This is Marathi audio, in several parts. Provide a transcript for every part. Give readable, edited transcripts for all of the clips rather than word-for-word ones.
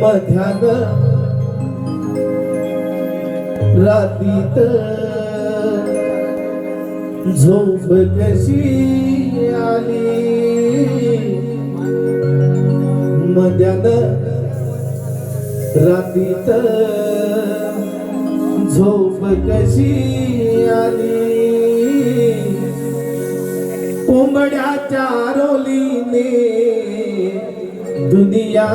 मध्यान रातीत झोप कशी आली, मध्यान रातीत झोप कशी आली, कोंबड्याच्या रोलीने दुनिया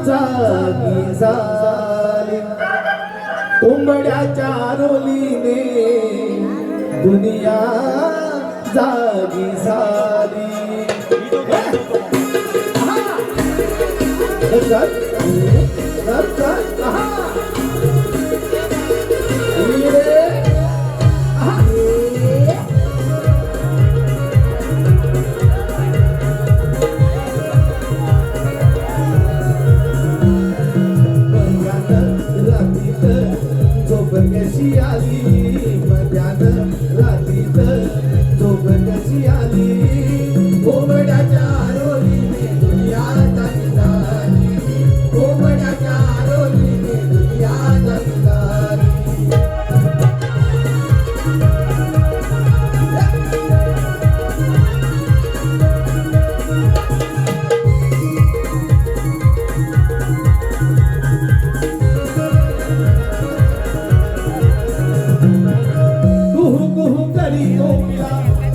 जागी झाली, कोंबड्याच्या रोलीने दुनिया जागी झाली. कशी आली, मध्यान रातीत झोप कशी आली, कोंबड्याच्या रोलीने दुनिया जागी झाली, कोंबड्याच्या रोलीने दुनिया जागी झाली.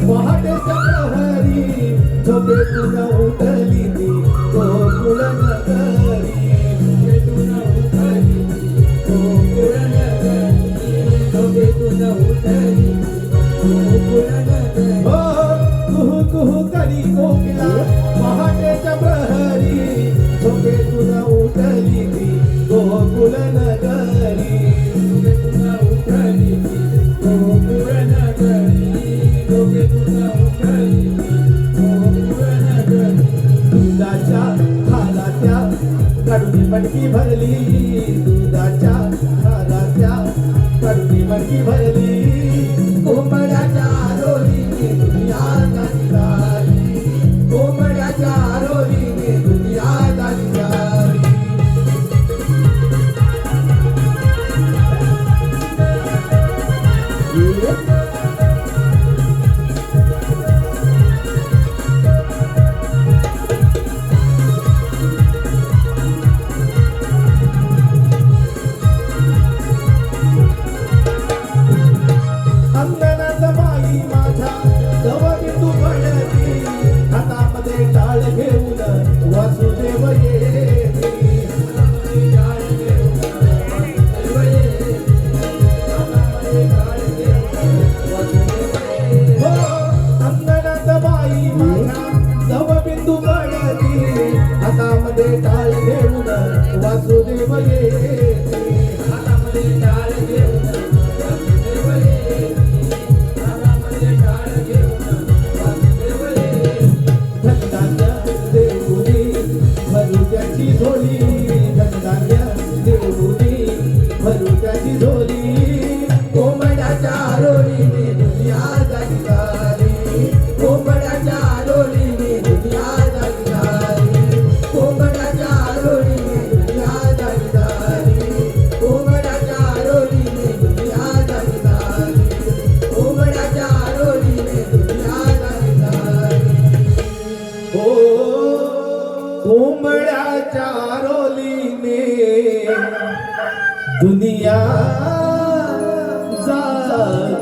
पहाटेच्या प्रहरी झोपेतून उठली ती गोकुळ नगरी, झोपेतून उठली गोकुळ नगरी, झोपेतून उठली गोकुळ नगरी. हो कुहू कुहू करी कोकिला पहाटेच्या प्रहरी झोपेतून उठली ती गोकुळ नगरी, झोपेतून उठली गोकुळ नगरी. दुधाच्या थालाच्या कडून मटकी भरली, दुधाच्या थालाच्या कडून मटकी भरली, कोंबड्याच्या रोलीने दुनिया जागी झाली, कोंबड्याच्या रोलीने दुनिया जागी झाली. हातामध्ये टाळ घेऊन वासुदेव येते, हातामध्ये टाळ घेऊन वासुदेव येते, हातामध्ये टाळ घेऊन वासुदेव येते. धनधान्य देऊनी भरू त्याची झोली, धनधान्य देऊनी भरू त्याची झोली, कोंबड्याच्या रोलीने दुनिया जागी झाली, कोंबड्याच्या रोलीने दुनिया जागी झाली, कोंबड्याच्या रोलीने दुनिया जागी झाली, कोंबड्याच्या रोलीने दुनिया जागी झाली, कोंबड्याच्या रोलीने दुनिया जागी झाली. हो कोंबड्याच्या रोलीने दुनिया जागी